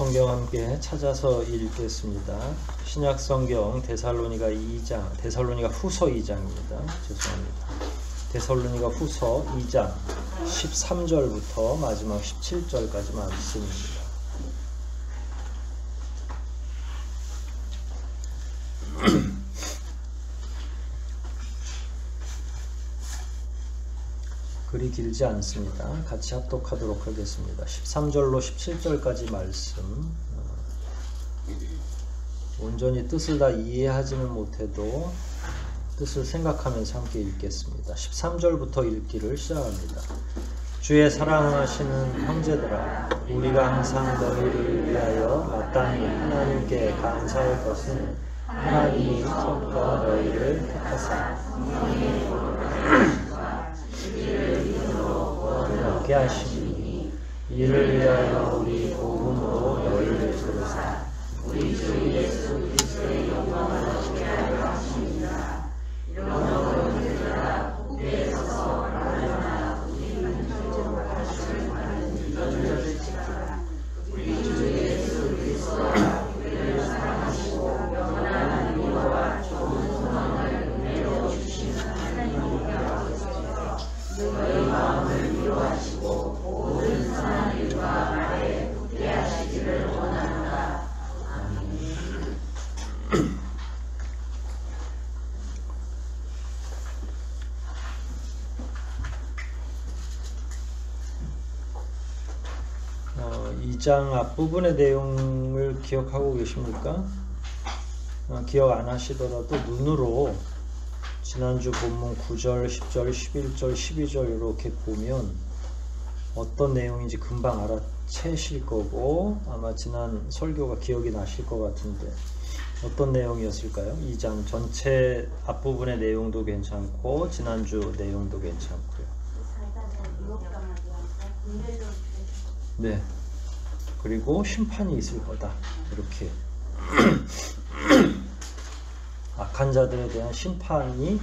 성경 함께 찾아서 읽겠습니다. 신약 성경 데살로니가 후서 2장입니다. 죄송합니다. 데살로니가 후서 2장 13절부터 마지막 17절까지 말씀입니다. 글이 길지 않습니다. 같이 합독하도록 하겠습니다. 13절로 17절까지 말씀, 온전히 뜻을 다 이해하지는 못해도 뜻을 생각하면서 함께 읽겠습니다. 13절부터 읽기를 시작합니다. 주의 사랑하시는 형제들아, 우리가 항상 너희를 위하여 마땅히 하나님께 감사할 것은 하나님이 처음부터 너희를 택하사 얻게 하시니 이를 위하여 우리 복음으로 너희를 부르사 우리 주 예수 그리스도의 영광을 얻게 하려 하십니다. 이러므로 형제들아, 복되에 서서 얼마나 우리 간절로 가르침을 받는 이런 것을 지키라. 우리 주 예수 그리스도가 우리를 사랑하시고 영원한 은혜와 좋은 소망을 은혜로 주시는 하나님께 아버지께서 너희 마음을 위로하시고 모든 선한 일과 말에 붙게 하시기를 원합니다. 아멘. 2장 앞부분의 내용을 기억하고 계십니까? 기억 안 하시더라도 눈으로 지난주 본문 9절, 10절, 11절, 12절 이렇게 보면 어떤 내용인지 금방 알아채실 거고, 아마 지난 설교가 기억이 나실 것 같은데 어떤 내용이었을까요? 2장 전체 앞부분의 내용도 괜찮고 지난주 내용도 괜찮고요. 네. 그리고 심판이 있을 거다. 이렇게 악한 자들에 대한 심판이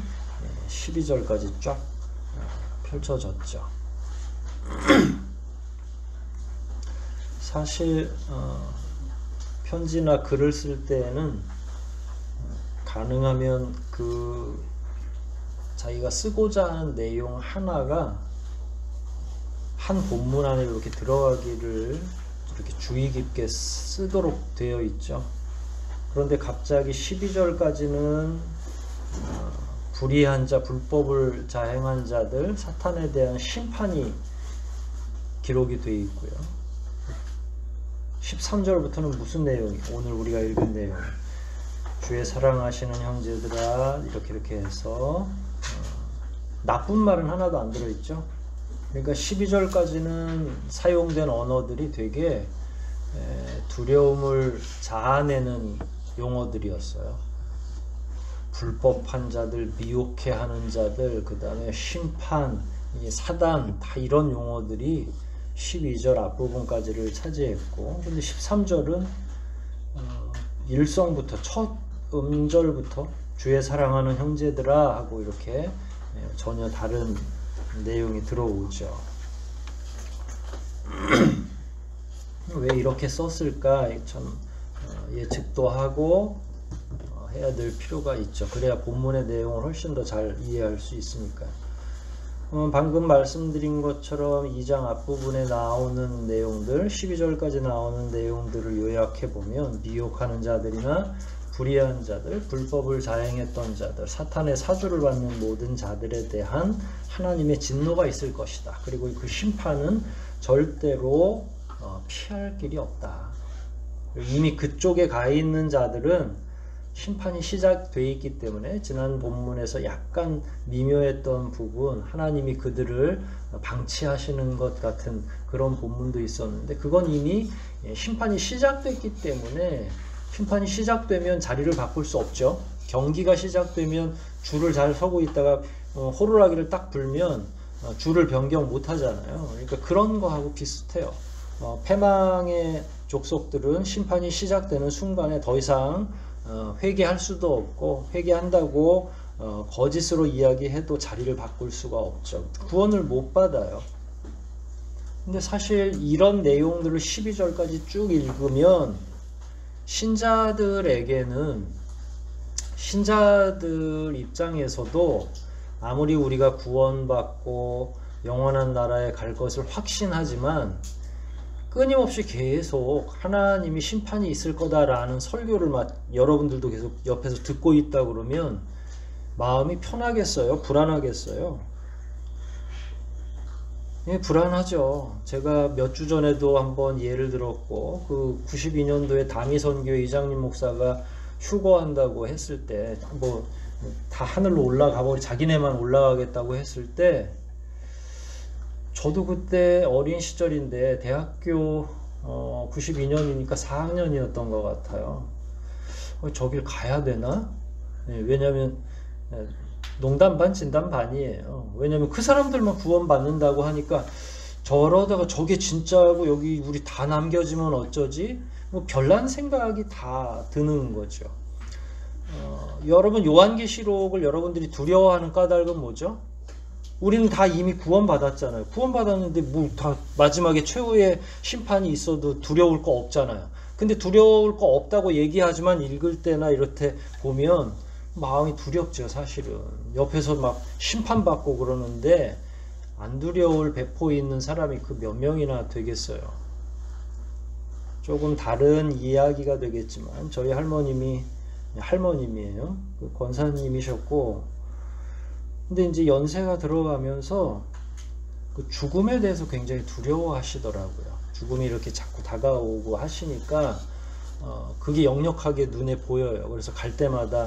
12절까지 쫙 펼쳐졌죠. 사실 편지나 글을 쓸 때에는 가능하면 자기가 쓰고자 하는 내용 하나가 한 본문 안에 이렇게 들어가기를 이렇게 주의 깊게 쓰도록 되어 있죠. 그런데 갑자기 12절까지는 불의한 자, 불법을 자행한 자들, 사탄에 대한 심판이 기록이 되어 있고요. 13절부터는 무슨 내용이? 오늘 우리가 읽은 내용. 주의 사랑하시는 형제들아, 이렇게 해서 나쁜 말은 하나도 안 들어있죠. 그러니까 12절까지는 사용된 언어들이 되게 두려움을 자아내는 용어들이었어요. 불법한 자들, 미혹해하는 자들, 그 다음에 심판, 사단, 다 이런 용어들이 12절 앞부분까지를 차지했고, 근데 13절은 일성부터 첫 음절부터 주의 사랑하는 형제들아 하고 이렇게 전혀 다른 내용이 들어오죠. 왜 이렇게 썼을까 참 예측도 하고 해야 될 필요가 있죠. 그래야 본문의 내용을 훨씬 더 잘 이해할 수 있으니까요. 방금 말씀드린 것처럼 2장 앞부분에 나오는 내용들, 12절까지 나오는 내용들을 요약해보면 미혹하는 자들이나 불의한 자들, 불법을 자행했던 자들, 사탄의 사주를 받는 모든 자들에 대한 하나님의 진노가 있을 것이다. 그리고 그 심판은 절대로 피할 길이 없다. 이미 그쪽에 가 있는 자들은 심판이 시작되어 있기 때문에 지난 본문에서 약간 미묘했던 부분, 하나님이 그들을 방치하시는 것 같은 그런 본문도 있었는데, 그건 이미 심판이 시작됐기 때문에, 심판이 시작되면 자리를 바꿀 수 없죠. 경기가 시작되면 줄을 잘 서고 있다가 호루라기를 딱 불면 줄을 변경 못 하잖아요. 그러니까 그런 거하고 비슷해요. 패망의 족속들은 심판이 시작되는 순간에 더 이상 회개할 수도 없고, 회개한다고 거짓으로 이야기해도 자리를 바꿀 수가 없죠. 구원을 못 받아요. 근데 사실 이런 내용들을 12절까지 쭉 읽으면 신자들에게는, 신자들 입장에서도 아무리 우리가 구원받고 영원한 나라에 갈 것을 확신하지만 끊임없이 계속 하나님이 심판이 있을 거다라는 설교를 여러분들도 계속 옆에서 듣고 있다 그러면 마음이 편하겠어요? 불안하겠어요? 예, 불안하죠. 제가 몇 주 전에도 한번 예를 들었고, 그 92년도에 다미선교회 이장님 목사가 휴거한다고 했을 때, 다 하늘로 올라가버리, 자기네만 올라가겠다고 했을 때, 저도 그때 어린 시절인데, 대학교 92년이니까 4학년이었던 것 같아요. 저길 가야 되나? 네, 왜냐면 농담 반 진담 반이에요. 왜냐면 그 사람들만 구원받는다고 하니까 저러다가 저게 진짜고 여기 우리 다 남겨지면 어쩌지? 뭐 별난 생각이 다 드는 거죠. 여러분 요한계시록을 여러분들이 두려워하는 까닭은 뭐죠? 우리는 다 이미 구원받았잖아요. 구원받았는데 뭐 다 마지막에 최후의 심판이 있어도 두려울 거 없잖아요. 근데 두려울 거 없다고 얘기하지만 읽을 때나 이럴 때 보면 마음이 두렵죠. 사실은 옆에서 막 심판받고 그러는데 안 두려울 배포 있는 사람이 그 몇 명이나 되겠어요. 조금 다른 이야기가 되겠지만 저희 할머님이에요. 그 권사님이셨고, 근데 이제 연세가 들어가면서 그 죽음에 대해서 굉장히 두려워하시더라고요. 죽음이 이렇게 자꾸 다가오고 하시니까 그게 역력하게 눈에 보여요. 그래서 갈 때마다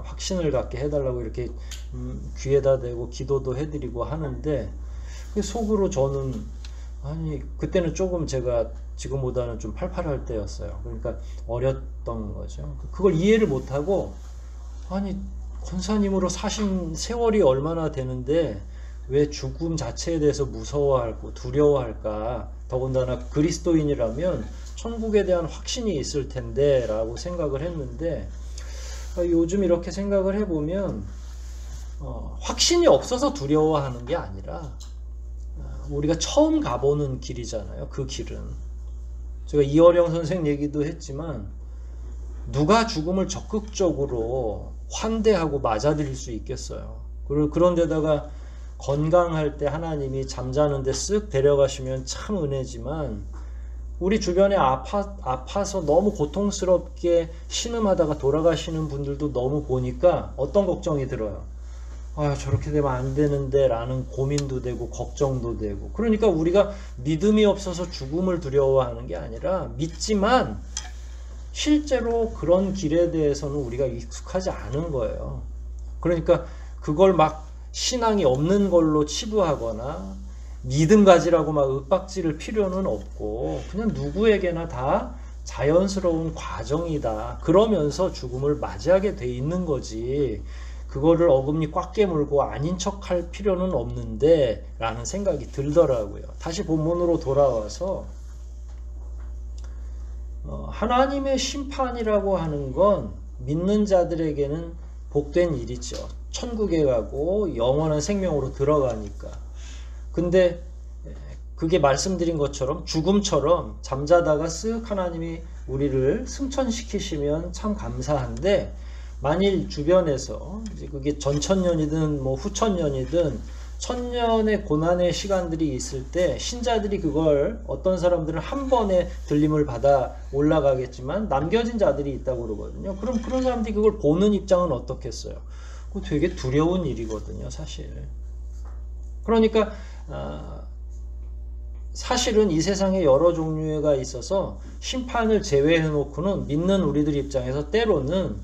확신을 갖게 해달라고 이렇게 귀에다 대고 기도도 해드리고 하는데, 속으로 저는 그때는 조금 제가 지금보다는 좀 팔팔할 때였어요. 그러니까 어렸던 거죠. 그걸 이해를 못하고, 권사님으로 사신 세월이 얼마나 되는데 왜 죽음 자체에 대해서 무서워하고 두려워할까? 더군다나 그리스도인이라면 천국에 대한 확신이 있을 텐데 라고 생각을 했는데, 요즘 이렇게 생각을 해보면 확신이 없어서 두려워하는 게 아니라 우리가 처음 가보는 길이잖아요. 그 길은 제가 이어령 선생 얘기도 했지만 누가 죽음을 적극적으로 환대하고 맞아들일 수 있겠어요. 그런데다가 건강할 때 하나님이 잠자는데 쓱 데려가시면 참 은혜지만 우리 주변에 아파서 너무 고통스럽게 신음하다가 돌아가시는 분들도 너무 보니까 어떤 걱정이 들어요. 저렇게 되면 안 되는데 라는 고민도 되고 걱정도 되고, 그러니까 우리가 믿음이 없어서 죽음을 두려워하는 게 아니라 믿지만 실제로 그런 길에 대해서는 우리가 익숙하지 않은 거예요. 그러니까 그걸 막 신앙이 없는 걸로 치부하거나 믿음 가지라고 막 윽박지를 필요는 없고 그냥 누구에게나 다 자연스러운 과정이다. 그러면서 죽음을 맞이하게 돼 있는 거지. 그거를 어금니 꽉 깨물고 아닌 척할 필요는 없는데 라는 생각이 들더라고요. 다시 본문으로 돌아와서 하나님의 심판이라고 하는 건 믿는 자들에게는 복된 일이죠. 천국에 가고 영원한 생명으로 들어가니까. 근데 그게 말씀드린 것처럼 죽음처럼 잠자다가 쓱 하나님이 우리를 승천시키시면 참 감사한데, 만일 주변에서 이제 그게 전천년이든 뭐 후천년이든 천년의 고난의 시간들이 있을 때 신자들이 그걸, 어떤 사람들은 한 번에 들림을 받아 올라가겠지만 남겨진 자들이 있다고 그러거든요. 그럼 그런 사람들이 그걸 보는 입장은 어떻겠어요? 그거 되게 두려운 일이거든요, 사실. 그러니까 사실은 이 세상에 여러 종류가 있어서 심판을 제외해 놓고는 믿는 우리들 입장에서 때로는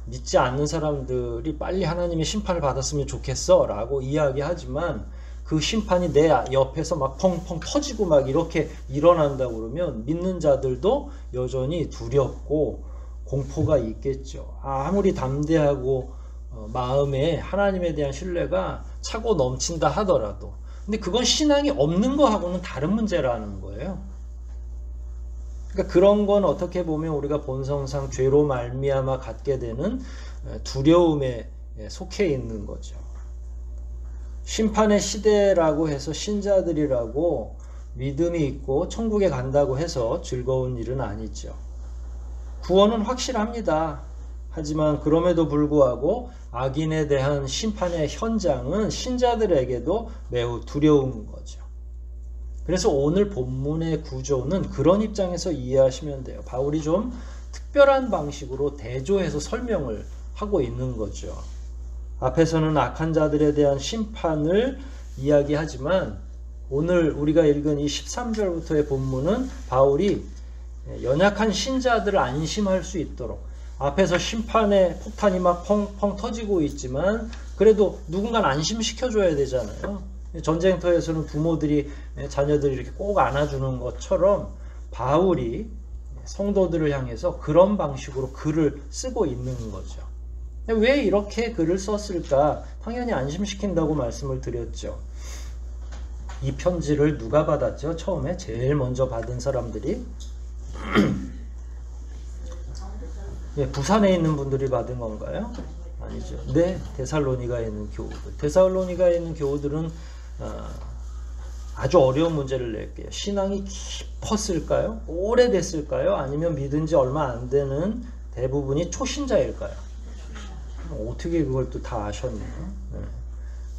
믿지 않는 사람들이 빨리 하나님의 심판을 받았으면 좋겠어 라고 이야기하지만, 그 심판이 내 옆에서 막 펑펑 터지고 막 이렇게 일어난다고 그러면 믿는 자들도 여전히 두렵고 공포가 있겠죠. 아무리 담대하고 마음에 하나님에 대한 신뢰가 차고 넘친다 하더라도. 근데 그건 신앙이 없는 거하고는 다른 문제라는 거예요. 그러니까 그런 건 어떻게 보면 우리가 본성상 죄로 말미암아 갖게 되는 두려움에 속해 있는 거죠. 심판의 시대라고 해서 신자들이라고 믿음이 있고 천국에 간다고 해서 즐거운 일은 아니죠. 구원은 확실합니다. 하지만 그럼에도 불구하고 악인에 대한 심판의 현장은 신자들에게도 매우 두려운 거죠. 그래서 오늘 본문의 구조는 그런 입장에서 이해하시면 돼요. 바울이 좀 특별한 방식으로 대조해서 설명을 하고 있는 거죠. 앞에서는 악한 자들에 대한 심판을 이야기하지만 오늘 우리가 읽은 이 13절부터의 본문은 바울이 연약한 신자들을 안심할 수 있도록, 앞에서 심판의 폭탄이 막 펑펑 터지고 있지만 그래도 누군가 안심시켜줘야 되잖아요. 전쟁터에서는 부모들이 자녀들을 이렇게 꼭 안아주는 것처럼 바울이 성도들을 향해서 그런 방식으로 글을 쓰고 있는 거죠. 왜 이렇게 글을 썼을까? 당연히 안심시킨다고 말씀을 드렸죠. 이 편지를 누가 받았죠? 처음에 제일 먼저 받은 사람들이 부산에 있는 분들이 받은 건가요? 아니죠. 네, 데살로니가에 있는 교우들. 데살로니가에 있는 교우들은 아주 어려운 문제를 낼게요. 신앙이 깊었을까요? 오래됐을까요? 아니면 믿은 지 얼마 안 되는 대부분이 초신자일까요? 어떻게 그걸 또 다 아셨네요. 네.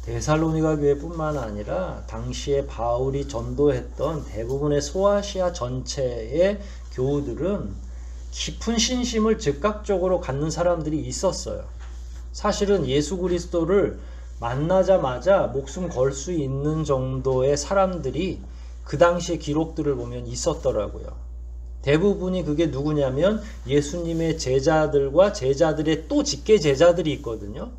데살로니가 교회뿐만 아니라 당시에 바울이 전도했던 대부분의 소아시아 전체의 교우들은 깊은 신심을 즉각적으로 갖는 사람들이 있었어요. 사실은 예수 그리스도를 만나자마자 목숨 걸 수 있는 정도의 사람들이 그 당시의 기록들을 보면 있었더라고요. 대부분이 그게 누구냐면 예수님의 제자들과 제자들의 또 직계 제자들이 있거든요.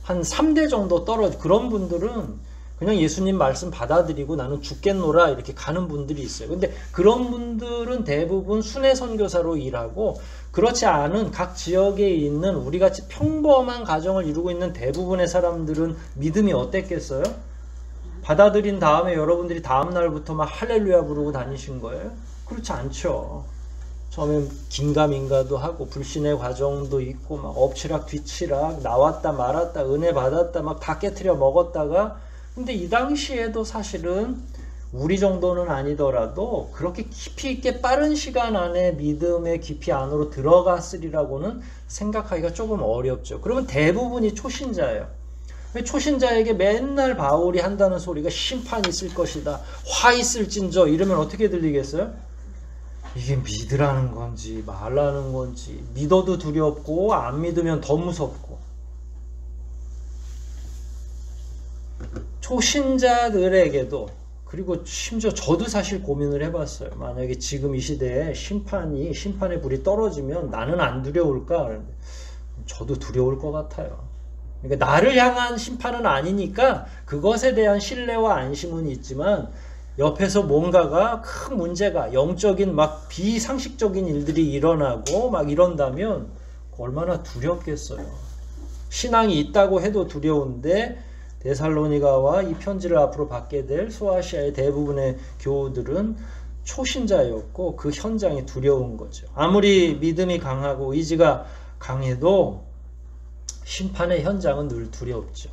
한 3대 정도 떨어져. 그런 분들은 그냥 예수님 말씀 받아들이고 나는 죽겠노라 이렇게 가는 분들이 있어요. 근데 그런 분들은 대부분 순회 선교사로 일하고, 그렇지 않은 각 지역에 있는 우리같이 평범한 가정을 이루고 있는 대부분의 사람들은 믿음이 어땠겠어요? 받아들인 다음에 여러분들이 다음 날부터 막 할렐루야 부르고 다니신 거예요? 그렇지 않죠. 처음엔 긴가민가도 하고 불신의 과정도 있고 막 엎치락 뒤치락 나왔다 말았다 은혜 받았다 막 다 깨트려 먹었다가, 근데 이 당시에도 사실은 우리 정도는 아니더라도 그렇게 깊이 있게 빠른 시간 안에 믿음의 깊이 안으로 들어갔으리라고는 생각하기가 조금 어렵죠. 그러면 대부분이 초신자예요. 초신자에게 맨날 바울이 한다는 소리가 심판이 있을 것이다, 화 있을진저 이러면 어떻게 들리겠어요? 이게 믿으라는 건지 말라는 건지, 믿어도 두렵고 안 믿으면 더 무섭고. 초신자들에게도, 그리고 심지어 저도 사실 고민을 해봤어요. 만약에 지금 이 시대에 심판의 불이 떨어지면 나는 안 두려울까? 저도 두려울 것 같아요. 그러니까 나를 향한 심판은 아니니까 그것에 대한 신뢰와 안심은 있지만, 옆에서 뭔가가 큰 문제가, 영적인 막 비상식적인 일들이 일어나고 막 이런다면 얼마나 두렵겠어요. 신앙이 있다고 해도 두려운데, 데살로니가와 이 편지를 앞으로 받게 될 소아시아의 대부분의 교우들은 초신자였고 그 현장이 두려운 거죠. 아무리 믿음이 강하고 의지가 강해도 심판의 현장은 늘 두렵죠.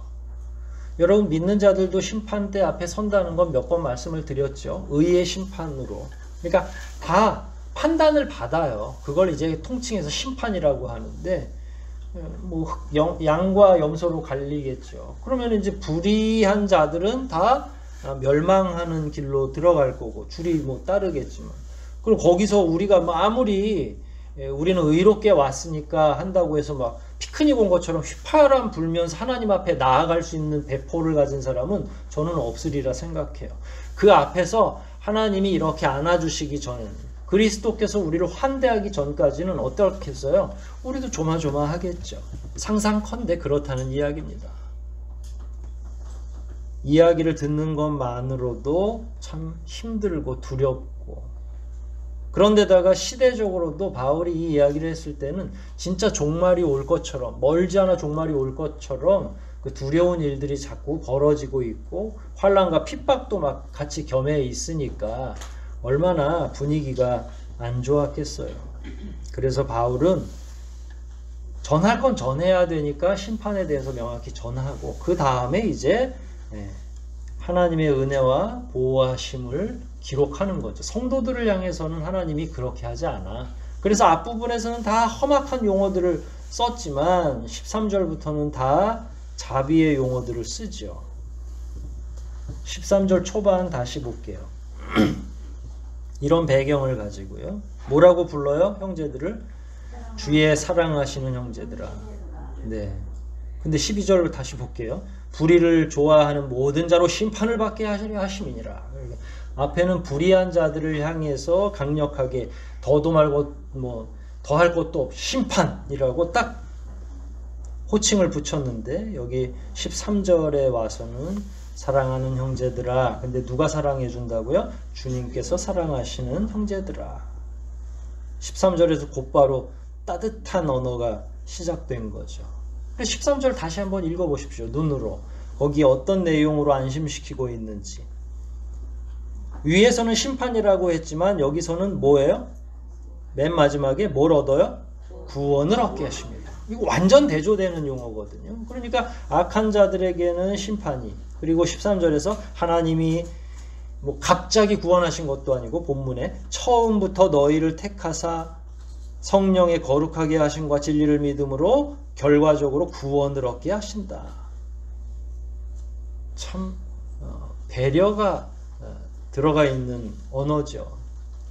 여러분, 믿는 자들도 심판대 앞에 선다는 건 몇 번 말씀을 드렸죠. 의의 심판으로. 그러니까 다 판단을 받아요. 그걸 이제 통칭해서 심판이라고 하는데, 뭐 양과 염소로 갈리겠죠. 그러면 이제 불의한 자들은 다 멸망하는 길로 들어갈 거고 줄이 뭐 따르겠지만, 그럼 거기서 우리가 뭐 아무리 우리는 의롭게 왔으니까 한다고 해서 막 피크닉 온 것처럼 휘파람 불면서 하나님 앞에 나아갈 수 있는 배포를 가진 사람은 저는 없으리라 생각해요. 그 앞에서 하나님이 이렇게 안아주시기 전에는, 그리스도께서 우리를 환대하기 전까지는 어떻겠어요? 우리도 조마조마하겠죠. 상상컨대 그렇다는 이야기입니다. 이야기를 듣는 것만으로도 참 힘들고 두렵고, 그런데다가 시대적으로도 바울이 이 이야기를 했을 때는 진짜 종말이 올 것처럼, 멀지 않아 종말이 올 것처럼 그 두려운 일들이 자꾸 벌어지고 있고 환난과 핍박도 막 같이 겸해 있으니까 얼마나 분위기가 안 좋았겠어요. 그래서 바울은 전할 건 전해야 되니까 심판에 대해서 명확히 전하고, 그 다음에 이제 하나님의 은혜와 보호하심을 기록하는 거죠. 성도들을 향해서는 하나님이 그렇게 하지 않아. 그래서 앞부분에서는 다 험악한 용어들을 썼지만 13절부터는 다 자비의 용어들을 쓰죠. 13절 초반 다시 볼게요. 이런 배경을 가지고요. 뭐라고 불러요? 형제들을? 주의 사랑하시는 형제들아. 네. 근데 12절을 다시 볼게요. 불의를 좋아하는 모든 자로 심판을 받게 하시려 하심이니라. 앞에는 불의한 자들을 향해서 강력하게 더도 말고 더할 것도 없이 심판이라고 딱 호칭을 붙였는데 여기 13절에 와서는 사랑하는 형제들아. 근데 누가 사랑해 준다고요? 주님께서 사랑하시는 형제들아. 13절에서 곧바로 따뜻한 언어가 시작된 거죠. 13절 다시 한번 읽어보십시오. 눈으로. 거기 어떤 내용으로 안심시키고 있는지. 위에서는 심판이라고 했지만 여기서는 뭐예요? 맨 마지막에 뭘 얻어요? 구원을 얻게 하십니다. 이거 완전 대조되는 용어거든요. 그러니까 악한 자들에게는 심판이, 그리고 13절에서 하나님이 갑자기 구원하신 것도 아니고 본문에 처음부터 너희를 택하사 성령의 거룩하게 하심과 진리를 믿음으로 결과적으로 구원을 얻게 하신다. 참 배려가 들어가 있는 언어죠.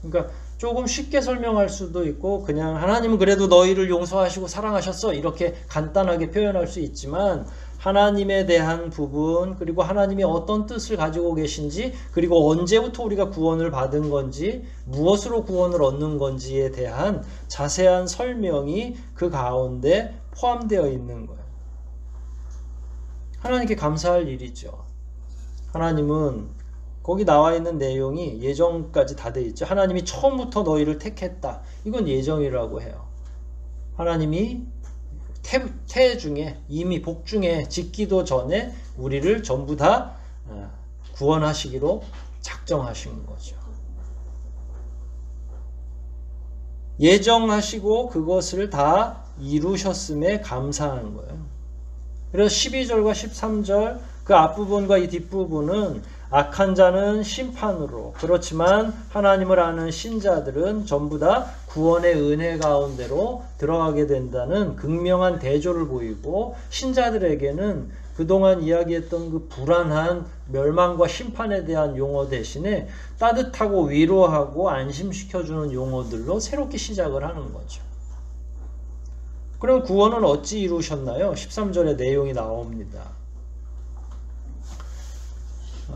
그러니까 조금 쉽게 설명할 수도 있고 그냥 하나님은 그래도 너희를 용서하시고 사랑하셨어 이렇게 간단하게 표현할 수 있지만 하나님에 대한 부분, 그리고 하나님이 어떤 뜻을 가지고 계신지, 그리고 언제부터 우리가 구원을 받은 건지, 무엇으로 구원을 얻는 건지에 대한 자세한 설명이 그 가운데 포함되어 있는 거예요. 하나님께 감사할 일이죠. 하나님은 거기 나와 있는 내용이 예정까지 다 돼 있죠. 하나님이 처음부터 너희를 택했다. 이건 예정이라고 해요. 하나님이 태중에, 이미 복중에 짓기도 전에 우리를 전부 다 구원하시기로 작정하신 거죠. 예정하시고 그것을 다 이루셨음에 감사한 거예요. 그래서 12절과 13절 그 앞부분과 이 뒷부분은 악한 자는 심판으로, 그렇지만 하나님을 아는 신자들은 전부 다 구원의 은혜 가운데로 들어가게 된다는 극명한 대조를 보이고, 신자들에게는 그동안 이야기했던 그 불안한 멸망과 심판에 대한 용어 대신에 따뜻하고 위로하고 안심시켜주는 용어들로 새롭게 시작을 하는 거죠. 그럼 구원은 어찌 이루셨나요? 13절의 내용이 나옵니다.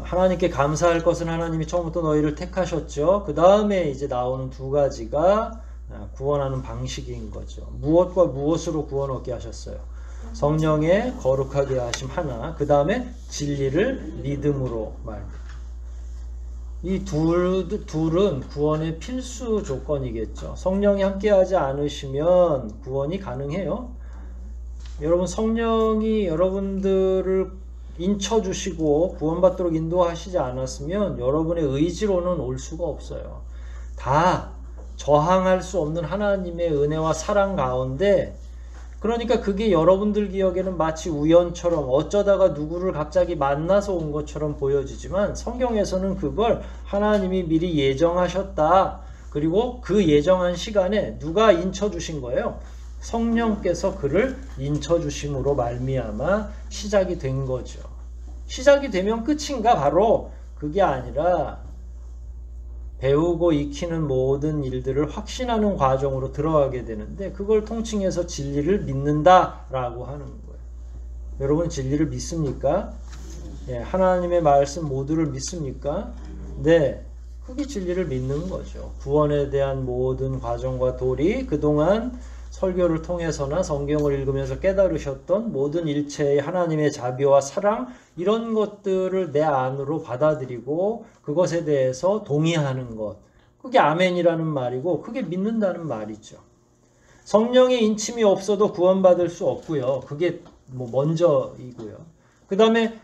하나님께 감사할 것은 하나님이 처음부터 너희를 택하셨죠. 그 다음에 이제 나오는 두 가지가 구원하는 방식인 거죠. 무엇과 무엇으로 구원 얻게 하셨어요? 성령의 거룩하게 하심 하나, 그 다음에 진리를 믿음으로 말입니다. 이 둘은 구원의 필수 조건이겠죠. 성령이 함께하지 않으시면 구원이 가능해요? 여러분, 성령이 여러분들을 인쳐주시고 구원받도록 인도하시지 않았으면 여러분의 의지로는 올 수가 없어요. 다 저항할 수 없는 하나님의 은혜와 사랑 가운데, 그러니까 그게 여러분들 기억에는 마치 우연처럼 어쩌다가 누구를 갑자기 만나서 온 것처럼 보여지지만 성경에서는 그걸 하나님이 미리 예정하셨다. 그리고 그 예정한 시간에 누가 인쳐주신 거예요? 성령께서 그를 인쳐주심으로 말미암아 시작이 된 거죠. 시작이 되면 끝인가? 바로 그게 아니라 배우고 익히는 모든 일들을 확신하는 과정으로 들어가게 되는데, 그걸 통칭해서 진리를 믿는다라고 하는 거예요. 여러분, 진리를 믿습니까? 예, 하나님의 말씀 모두를 믿습니까? 네, 그게 진리를 믿는 거죠. 구원에 대한 모든 과정과 도리, 그동안 설교를 통해서나 성경을 읽으면서 깨달으셨던 모든 일체의 하나님의 자비와 사랑, 이런 것들을 내 안으로 받아들이고 그것에 대해서 동의하는 것, 그게 아멘이라는 말이고 그게 믿는다는 말이죠. 성령의 인침이 없어도 구원받을 수 없고요. 그게 먼저이고요. 그 다음에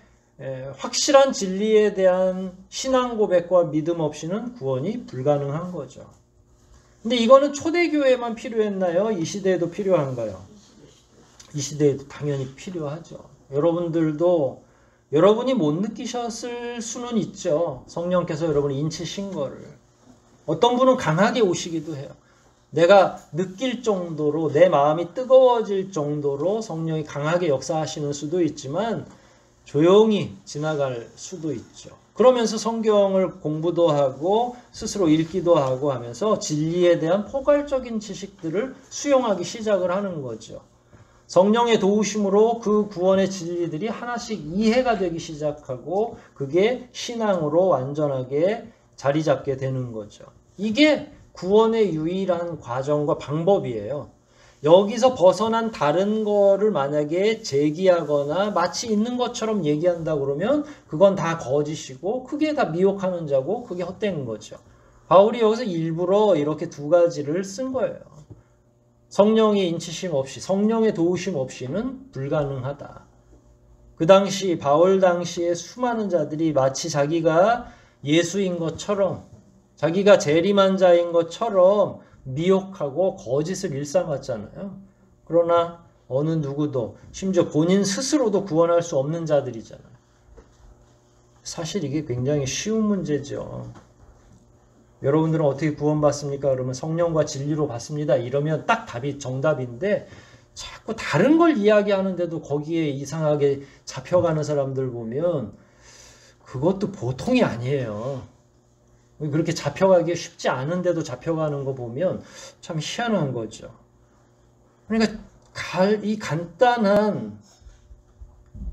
확실한 진리에 대한 신앙 고백과 믿음 없이는 구원이 불가능한 거죠. 근데 이거는 초대교회만 필요했나요? 이 시대에도 필요한가요? 이 시대에도 당연히 필요하죠. 여러분들도 여러분이 못 느끼셨을 수는 있죠. 성령께서 여러분이 인치신 거를. 어떤 분은 강하게 오시기도 해요. 내가 느낄 정도로 내 마음이 뜨거워질 정도로 성령이 강하게 역사하시는 수도 있지만 조용히 지나갈 수도 있죠. 그러면서 성경을 공부도 하고 스스로 읽기도 하고 하면서 진리에 대한 포괄적인 지식들을 수용하기 시작을 하는 거죠. 성령의 도우심으로 그 구원의 진리들이 하나씩 이해가 되기 시작하고 그게 신앙으로 완전하게 자리 잡게 되는 거죠. 이게 구원의 유일한 과정과 방법이에요. 여기서 벗어난 다른 거를 만약에 제기하거나 마치 있는 것처럼 얘기한다 그러면 그건 다 거짓이고 그게 다 미혹하는 자고 그게 헛된 거죠. 바울이 여기서 일부러 이렇게 두 가지를 쓴 거예요. 성령의 인치심 없이, 성령의 도우심 없이는 불가능하다. 그 당시 바울 당시에 수많은 자들이 마치 자기가 예수인 것처럼 자기가 재림한 자인 것처럼 미혹하고 거짓을 일삼았잖아요. 그러나 어느 누구도 심지어 본인 스스로도 구원할 수 없는 자들이잖아요. 사실 이게 굉장히 쉬운 문제죠. 여러분들은 어떻게 구원받습니까? 그러면 성령과 진리로 받습니다. 이러면 딱 답이 정답인데 자꾸 다른 걸 이야기하는데도 거기에 이상하게 잡혀가는 사람들 보면 그것도 보통이 아니에요. 그렇게 잡혀가기 쉽지 않은데도 잡혀가는 거 보면 참 희한한 거죠. 그러니까 이 간단한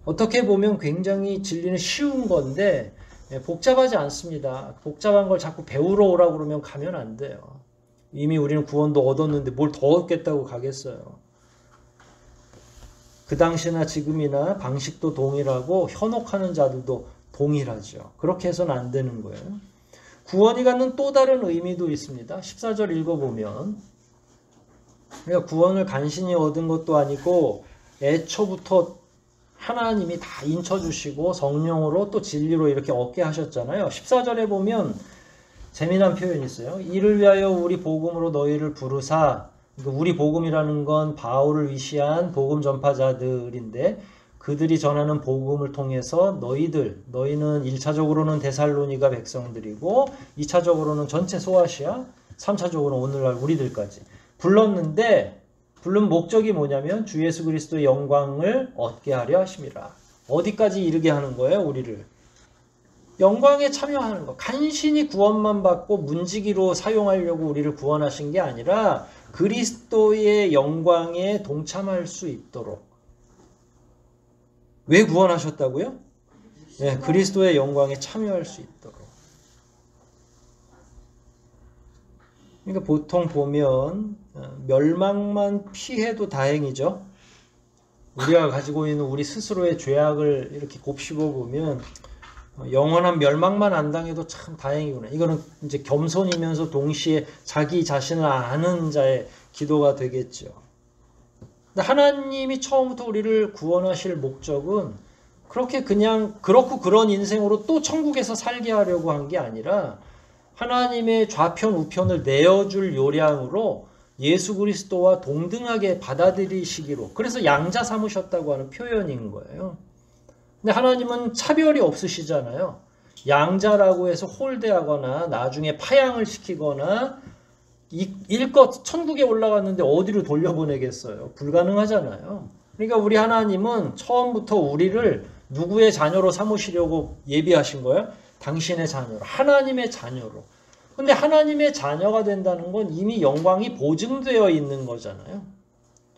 어떻게 보면 굉장히 진리는 쉬운 건데 복잡하지 않습니다. 복잡한 걸 자꾸 배우러 오라고 그러면 가면 안 돼요. 이미 우리는 구원도 얻었는데 뭘 더 얻겠다고 가겠어요. 그 당시나 지금이나 방식도 동일하고 현혹하는 자들도 동일하죠. 그렇게 해서는 안 되는 거예요. 구원이 갖는 또 다른 의미도 있습니다. 14절 읽어보면 그러니까 구원을 간신히 얻은 것도 아니고 애초부터 하나님이 다 인쳐주시고 성령으로 또 진리로 이렇게 얻게 하셨잖아요. 14절에 보면 재미난 표현이 있어요. 이를 위하여 우리 복음으로 너희를 부르사, 우리 복음이라는 건 바울을 위시한 복음 전파자들인데 그들이 전하는 복음을 통해서 너희는 1차적으로는 데살로니가 백성들이고 2차적으로는 전체 소아시아, 3차적으로는 오늘날 우리들까지 불렀는데 부른 목적이 뭐냐면 주 예수 그리스도의 영광을 얻게 하려 하심이라. 어디까지 이르게 하는 거예요? 우리를. 영광에 참여하는 거. 간신히 구원만 받고 문지기로 사용하려고 우리를 구원하신 게 아니라 그리스도의 영광에 동참할 수 있도록. 왜 구원하셨다고요? 네, 그리스도의 영광에 참여할 수 있도록. 그러니까 보통 보면 멸망만 피해도 다행이죠. 우리가 가지고 있는 우리 스스로의 죄악을 이렇게 곱씹어 보면 영원한 멸망만 안 당해도 참 다행이구나. 이거는 이제 겸손이면서 동시에 자기 자신을 아는 자의 기도가 되겠죠. 근데 하나님이 처음부터 우리를 구원하실 목적은 그렇게 그냥 그렇고 그런 인생으로 또 천국에서 살게 하려고 한 게 아니라 하나님의 좌편 우편을 내어줄 요량으로 예수 그리스도와 동등하게 받아들이시기로, 그래서 양자 삼으셨다고 하는 표현인 거예요. 근데 하나님은 차별이 없으시잖아요. 양자라고 해서 홀대하거나 나중에 파양을 시키거나 일껏 천국에 올라갔는데 어디로 돌려보내겠어요? 불가능하잖아요. 그러니까 우리 하나님은 처음부터 우리를 누구의 자녀로 삼으시려고 예비하신 거예요? 당신의 자녀로, 하나님의 자녀로. 근데 하나님의 자녀가 된다는 건 이미 영광이 보증되어 있는 거잖아요.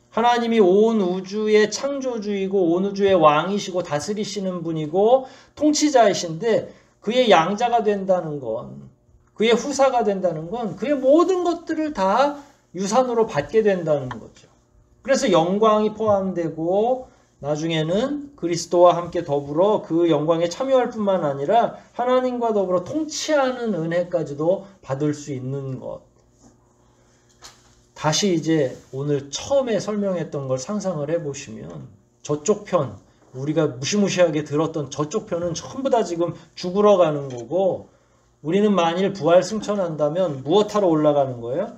하나님이 온 우주의 창조주이고 온 우주의 왕이시고 다스리시는 분이고 통치자이신데 그의 양자가 된다는 건, 그의 후사가 된다는 건 그의 모든 것들을 다 유산으로 받게 된다는 거죠. 그래서 영광이 포함되고 나중에는 그리스도와 함께 더불어 그 영광에 참여할 뿐만 아니라 하나님과 더불어 통치하는 은혜까지도 받을 수 있는 것. 다시 이제 오늘 처음에 설명했던 걸 상상을 해보시면 저쪽 편, 우리가 무시무시하게 들었던 저쪽 편은 전부 다 지금 죽으러 가는 거고 우리는 만일 부활 승천한다면 무엇하러 올라가는 거예요?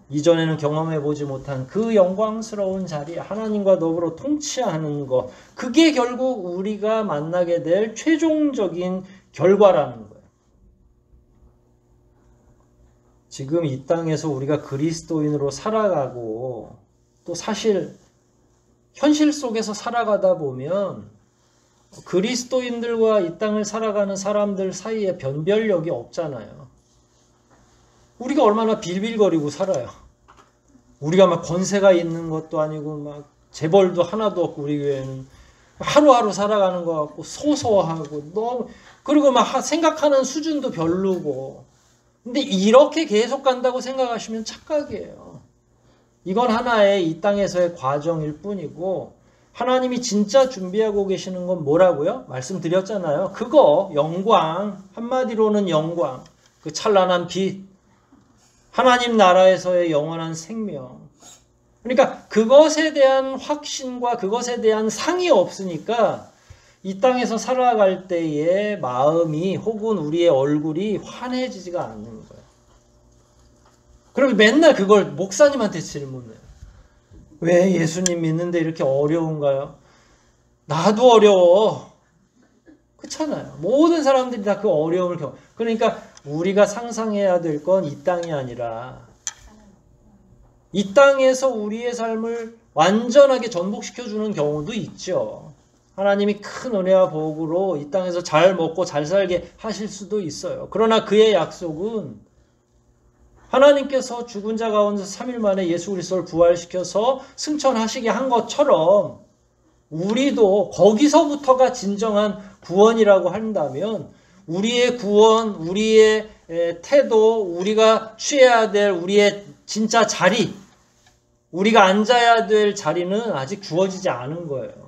이전에는 경험해 보지 못한 그 영광스러운 자리, 하나님과 더불어 통치하는 것, 그게 결국 우리가 만나게 될 최종적인 결과라는 거예요. 지금 이 땅에서 우리가 그리스도인으로 살아가고 또 사실 현실 속에서 살아가다 보면 그리스도인들과 이 땅을 살아가는 사람들 사이에 변별력이 없잖아요. 우리가 얼마나 빌빌거리고 살아요. 우리가 막 권세가 있는 것도 아니고 막 재벌도 하나도 없고 우리 교회는 하루하루 살아가는 것 같고 소소하고 너무 그리고 막 생각하는 수준도 별로고 근데 이렇게 계속 간다고 생각하시면 착각이에요. 이건 하나의 이 땅에서의 과정일 뿐이고 하나님이 진짜 준비하고 계시는 건 뭐라고요? 말씀드렸잖아요. 그거 영광, 한마디로는 영광, 그 찬란한 빛, 하나님 나라에서의 영원한 생명. 그러니까 그것에 대한 확신과 그것에 대한 상이 없으니까 이 땅에서 살아갈 때의 마음이 혹은 우리의 얼굴이 환해지지가 않는 거예요. 그럼 맨날 그걸 목사님한테 질문해요. 왜 예수님 믿는데 이렇게 어려운가요? 나도 어려워. 그렇잖아요. 모든 사람들이 다 그 어려움을 겪어. 그러니까 우리가 상상해야 될 건 이 땅이 아니라 이 땅에서 우리의 삶을 완전하게 전복시켜주는 경우도 있죠. 하나님이 큰 은혜와 복으로 이 땅에서 잘 먹고 잘 살게 하실 수도 있어요. 그러나 그의 약속은 하나님께서 죽은 자 가운데서 3일 만에 예수 그리스도를 부활시켜서 승천하시게 한 것처럼 우리도 거기서부터가 진정한 구원이라고 한다면 우리의 구원, 우리의 태도, 우리가 취해야 될 우리의 진짜 자리, 우리가 앉아야 될 자리는 아직 주어지지 않은 거예요.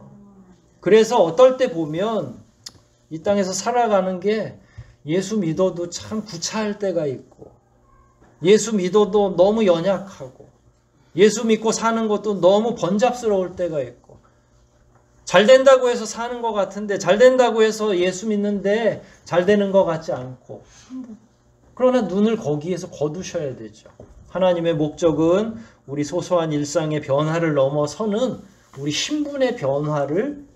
그래서 어떨 때 보면 이 땅에서 살아가는 게 예수 믿어도 참 구차할 때가 있고 예수 믿어도 너무 연약하고 예수 믿고 사는 것도 너무 번잡스러울 때가 있고 잘 된다고 해서 사는 것 같은데 잘 된다고 해서 예수 믿는데 잘 되는 것 같지 않고 그러나 눈을 거기에서 거두셔야 되죠. 하나님의 목적은 우리 소소한 일상의 변화를 넘어서는 우리 신분의 변화를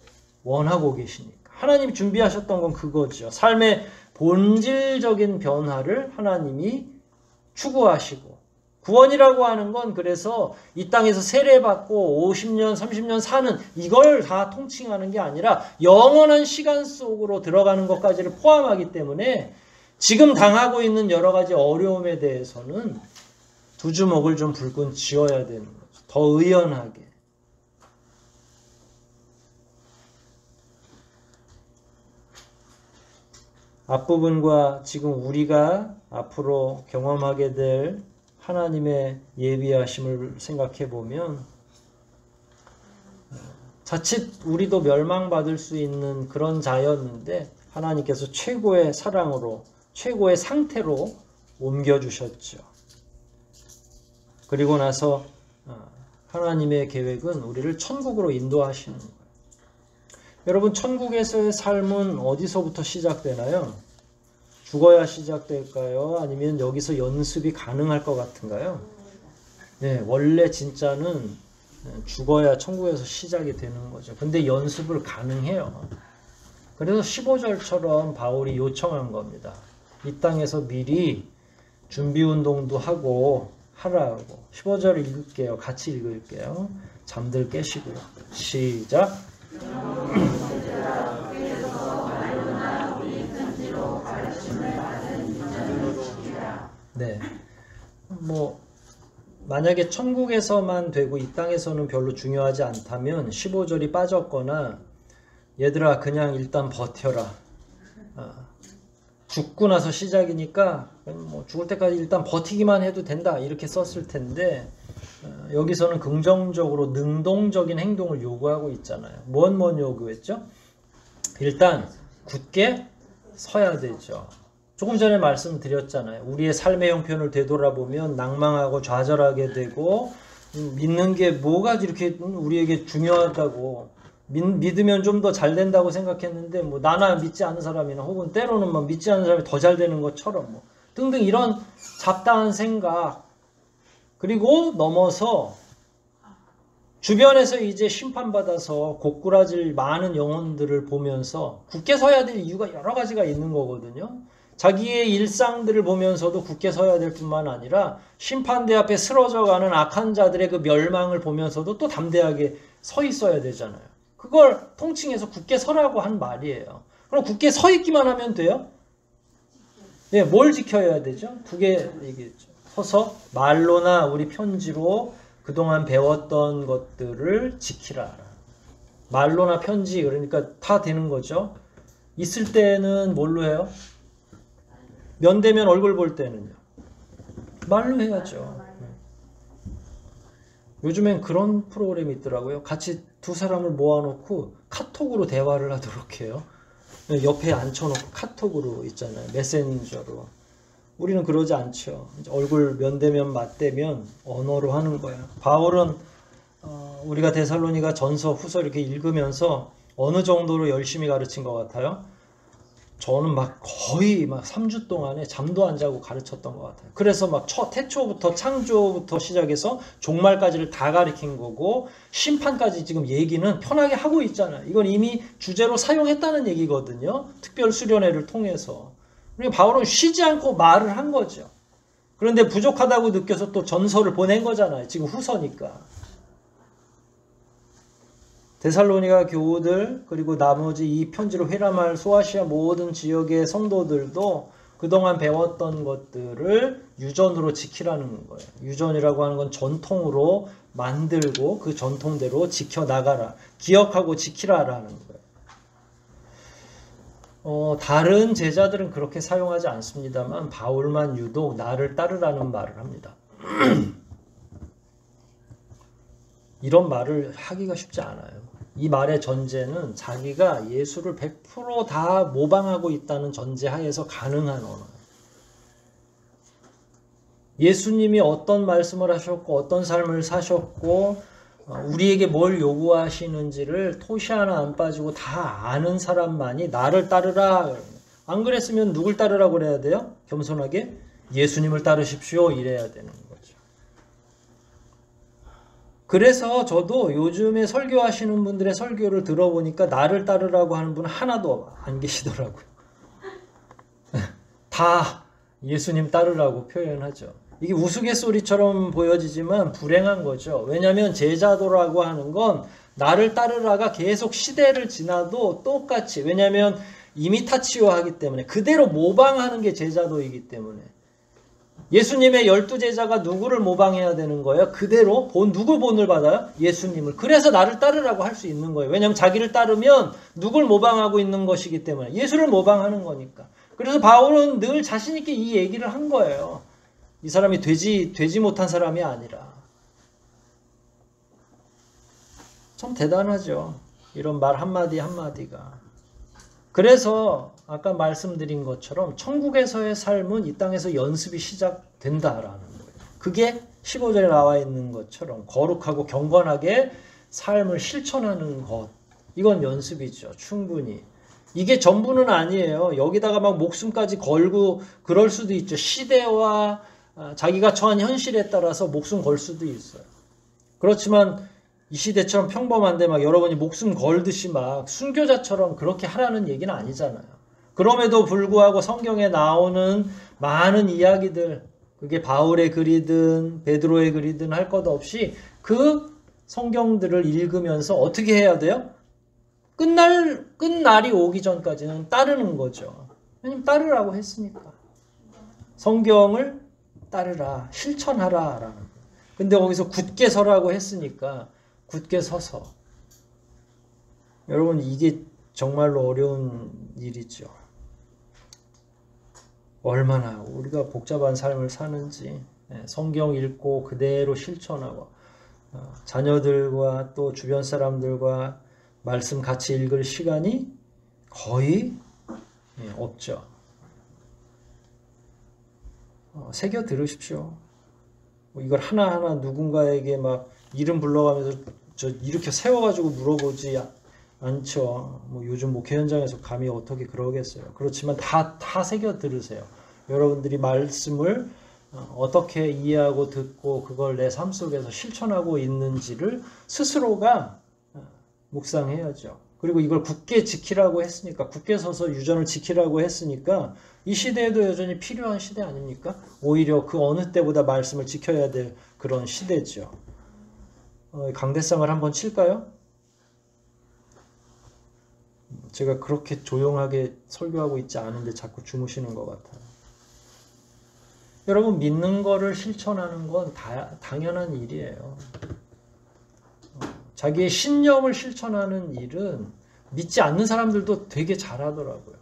원하고 계시니까 하나님이 준비하셨던 건 그거죠. 삶의 본질적인 변화를 하나님이 추구하시고 구원이라고 하는 건 그래서 이 땅에서 세례받고 50년, 30년 사는 이걸 다 통칭하는 게 아니라 영원한 시간 속으로 들어가는 것까지를 포함하기 때문에 지금 당하고 있는 여러 가지 어려움에 대해서는 두 주먹을 좀 불끈 쥐어야 되는 거죠. 더 의연하게. 앞부분과 지금 우리가 앞으로 경험하게 될 하나님의 예비하심을 생각해 보면 자칫 우리도 멸망받을 수 있는 그런 자였는데 하나님께서 최고의 사랑으로 최고의 상태로 옮겨주셨죠. 그리고 나서 하나님의 계획은 우리를 천국으로 인도하시는 거예요. 여러분 천국에서의 삶은 어디서부터 시작되나요? 죽어야 시작될까요? 아니면 여기서 연습이 가능할 것 같은가요? 네, 원래 진짜는 죽어야 천국에서 시작이 되는 거죠. 근데 연습을 가능해요. 그래서 15절처럼 바울이 요청한 겁니다. 이 땅에서 미리 준비운동도 하고 하라고. 15절을 읽을게요. 같이 읽을게요. 잠들 깨시고요. 시작. 네. 만약에 천국에서만 되고 이 땅에서는 별로 중요하지 않다면 15절이 빠졌거나 얘들아 그냥 일단 버텨라. 죽고 나서 시작이니까 죽을 때까지 일단 버티기만 해도 된다 이렇게 썼을 텐데 여기서는 긍정적으로 능동적인 행동을 요구하고 있잖아요. 뭔 요구했죠? 일단 굳게 서야 되죠. 조금 전에 말씀드렸잖아요. 우리의 삶의 형편을 되돌아보면 낭망하고 좌절하게 되고 믿는 게 뭐가 이렇게 우리에게 중요하다고 믿으면 좀 더 잘 된다고 생각했는데 나나 믿지 않는 사람이나 혹은 때로는 믿지 않는 사람이 더 잘 되는 것처럼 등등 이런 잡다한 생각 그리고 넘어서 주변에서 이제 심판받아서 고꾸라질 많은 영혼들을 보면서 굳게 서야 될 이유가 여러 가지가 있는 거거든요. 자기의 일상들을 보면서도 굳게 서야 될 뿐만 아니라 심판대 앞에 쓰러져가는 악한 자들의 그 멸망을 보면서도 또 담대하게 서 있어야 되잖아요. 그걸 통칭해서 굳게 서라고 한 말이에요. 그럼 굳게 서 있기만 하면 돼요? 네, 뭘 지켜야 되죠? 두 개 얘기했죠. 서서 말로나 우리 편지로 그동안 배웠던 것들을 지키라. 말로나 편지, 그러니까 다 되는 거죠. 있을 때는 뭘로 해요? 면대면 얼굴 볼 때는요. 말로 해야죠. 요즘엔 그런 프로그램이 있더라고요. 같이 두 사람을 모아놓고 카톡으로 대화를 하도록 해요. 옆에 앉혀놓고 카톡으로 있잖아요. 메신저로. 우리는 그러지 않죠. 얼굴 면대면 맞대면 언어로 하는 거예요. 바울은 우리가 데살로니가 전서 후서 이렇게 읽으면서 어느 정도로 열심히 가르친 것 같아요? 저는 막 거의 막 3주 동안에 잠도 안 자고 가르쳤던 것 같아요. 그래서 막 태초부터 창조부터 시작해서 종말까지를 다 가르친 거고 심판까지 지금 얘기는 편하게 하고 있잖아요. 이건 이미 주제로 사용했다는 얘기거든요. 특별 수련회를 통해서. 그리고 바울은 쉬지 않고 말을 한 거죠. 그런데 부족하다고 느껴서 또 전서를 보낸 거잖아요. 지금 후서니까. 데살로니가 교우들 그리고 나머지 이 편지로 회람할 소아시아 모든 지역의 성도들도 그동안 배웠던 것들을 유전으로 지키라는 거예요. 유전이라고 하는 건 전통으로 만들고 그 전통대로 지켜나가라. 기억하고 지키라라는 거예요. 다른 제자들은 그렇게 사용하지 않습니다만 바울만 유독 나를 따르라는 말을 합니다. 이런 말을 하기가 쉽지 않아요. 이 말의 전제는 자기가 예수를 100% 다 모방하고 있다는 전제하에서 가능한 언어예요. 예수님이 어떤 말씀을 하셨고 어떤 삶을 사셨고 우리에게 뭘 요구하시는지를 토시 하나 안 빠지고 다 아는 사람만이 나를 따르라. 안 그랬으면 누굴 따르라고 그래야 돼요? 겸손하게 예수님을 따르십시오 이래야 되는 거죠. 그래서 저도 요즘에 설교하시는 분들의 설교를 들어보니까 나를 따르라고 하는 분 하나도 안 계시더라고요. 다 예수님 따르라고 표현하죠. 이게 우스갯소리처럼 보여지지만 불행한 거죠. 왜냐하면 제자도라고 하는 건 나를 따르라가 계속 시대를 지나도 똑같이, 왜냐하면 이미타치오 하기 때문에 그대로 모방하는 게 제자도이기 때문에 예수님의 12제자가 누구를 모방해야 되는 거예요? 그대로 누구 본을 받아요? 예수님을. 그래서 나를 따르라고 할 수 있는 거예요. 왜냐하면 자기를 따르면 누굴 모방하고 있는 것이기 때문에 예수를 모방하는 거니까. 그래서 바울은 늘 자신 있게 이 얘기를 한 거예요. 이 사람이 되지 못한 사람이 아니라. 참 대단하죠. 이런 말 한마디 한마디가. 그래서 아까 말씀드린 것처럼 천국에서의 삶은 이 땅에서 연습이 시작된다라는 거예요. 그게 15절에 나와 있는 것처럼 거룩하고 경건하게 삶을 실천하는 것. 이건 연습이죠. 충분히. 이게 전부는 아니에요. 여기다가 막 목숨까지 걸고 그럴 수도 있죠. 시대와 자기가 처한 현실에 따라서 목숨 걸 수도 있어요. 그렇지만 이 시대처럼 평범한데 막 여러분이 목숨 걸듯이 막 순교자처럼 그렇게 하라는 얘기는 아니잖아요. 그럼에도 불구하고 성경에 나오는 많은 이야기들, 그게 바울의 글이든 베드로의 글이든 할 것 없이 그 성경들을 읽으면서 어떻게 해야 돼요? 끝날이 오기 전까지는 따르는 거죠. 왜냐면 따르라고 했으니까. 성경을 따르라, 실천하라 라는 거예요. 근데 거기서 굳게 서라고 했으니까 굳게 서서. 여러분 이게 정말로 어려운 일이죠. 얼마나 우리가 복잡한 삶을 사는지 성경 읽고 그대로 실천하고 자녀들과 또 주변 사람들과 말씀 같이 읽을 시간이 거의 없죠. 새겨 들으십시오. 이걸 하나하나 누군가에게 막 이름 불러가면서 저 이렇게 세워가지고 물어보지 않죠. 뭐 요즘 목회 현장에서 감히 어떻게 그러겠어요. 그렇지만 다 새겨 들으세요. 여러분들이 말씀을 어떻게 이해하고 듣고 그걸 내 삶 속에서 실천하고 있는지를 스스로가 묵상해야죠. 그리고 이걸 굳게 지키라고 했으니까, 굳게 서서 유전을 지키라고 했으니까 이 시대에도 여전히 필요한 시대 아닙니까? 오히려 그 어느 때보다 말씀을 지켜야 될 그런 시대죠. 강대상을 한번 칠까요? 제가 그렇게 조용하게 설교하고 있지 않은데 자꾸 주무시는 것 같아요. 여러분, 믿는 거를 실천하는 건 당연한 일이에요. 자기의 신념을 실천하는 일은 믿지 않는 사람들도 되게 잘하더라고요.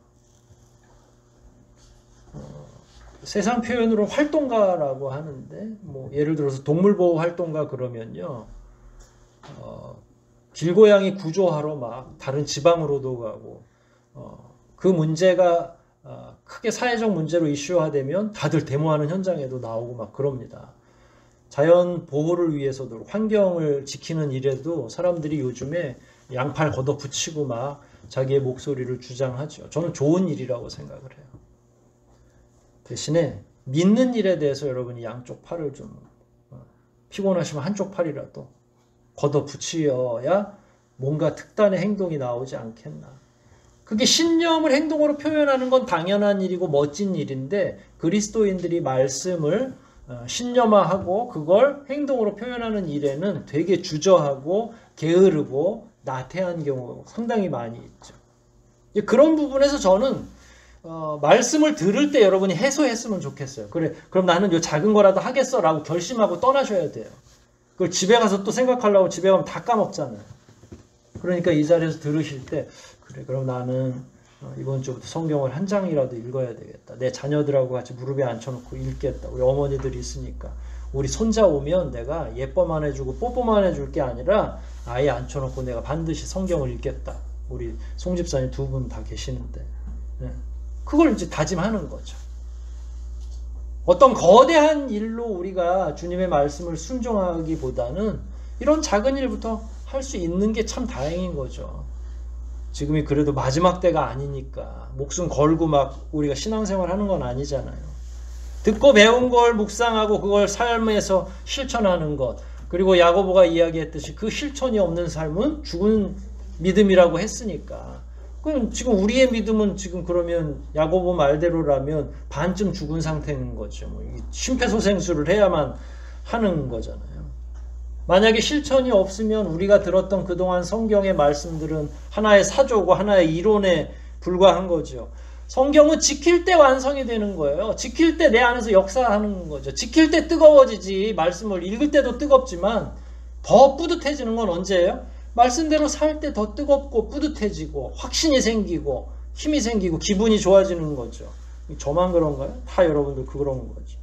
세상 표현으로 활동가라고 하는데, 뭐 예를 들어서 동물보호 활동가 그러면요, 길고양이 구조하러 막 다른 지방으로도 가고, 그 문제가 크게 사회적 문제로 이슈화되면 다들 데모하는 현장에도 나오고 막 그럽니다. 자연 보호를 위해서도, 환경을 지키는 일에도 사람들이 요즘에 양팔 걷어붙이고 막 자기의 목소리를 주장하죠. 저는 좋은 일이라고 생각을 해요. 대신에 믿는 일에 대해서 여러분이 양쪽 팔을 좀, 피곤하시면 한쪽 팔이라도 걷어붙여야 뭔가 특단의 행동이 나오지 않겠나. 그게 신념을 행동으로 표현하는 건 당연한 일이고 멋진 일인데, 그리스도인들이 말씀을 신념화하고 그걸 행동으로 표현하는 일에는 되게 주저하고 게으르고 나태한 경우가 상당히 많이 있죠. 그런 부분에서 저는 말씀을 들을 때 여러분이 해소했으면 좋겠어요. 그래, 그럼 나는 요 작은 거라도 하겠어 라고 결심하고 떠나셔야 돼요. 그걸 집에 가서 또 생각하려고 집에 가면 다 까먹잖아요. 그러니까 이 자리에서 들으실 때, 그래, 그럼 나는 이번 주부터 성경을 한 장이라도 읽어야 되겠다. 내 자녀들하고 같이 무릎에 앉혀놓고 읽겠다. 우리 어머니들이 있으니까. 우리 손자 오면 내가 예뻐만 해주고 뽀뽀만 해줄 게 아니라 아예 앉혀놓고 내가 반드시 성경을 읽겠다. 우리 송 집사님 두 분 다 계시는데. 네. 그걸 이제 다짐하는 거죠. 어떤 거대한 일로 우리가 주님의 말씀을 순종하기보다는 이런 작은 일부터 할 수 있는 게 참 다행인 거죠. 지금이 그래도 마지막 때가 아니니까 목숨 걸고 막 우리가 신앙생활 하는 건 아니잖아요. 듣고 배운 걸 묵상하고 그걸 삶에서 실천하는 것, 그리고 야고보가 이야기했듯이 그 실천이 없는 삶은 죽은 믿음이라고 했으니까, 그럼 지금 우리의 믿음은 지금 그러면 야고보 말대로라면 반쯤 죽은 상태인 거죠. 뭐 심폐소생술을 해야만 하는 거잖아요. 만약에 실천이 없으면 우리가 들었던 그동안 성경의 말씀들은 하나의 사조고 하나의 이론에 불과한 거죠. 성경은 지킬 때 완성이 되는 거예요. 지킬 때 내 안에서 역사하는 거죠. 지킬 때 뜨거워지지, 말씀을 읽을 때도 뜨겁지만 더 뿌듯해지는 건 언제예요? 말씀대로 살 때 더 뜨겁고 뿌듯해지고 확신이 생기고 힘이 생기고 기분이 좋아지는 거죠. 저만 그런가요? 다 여러분들 그런 거죠.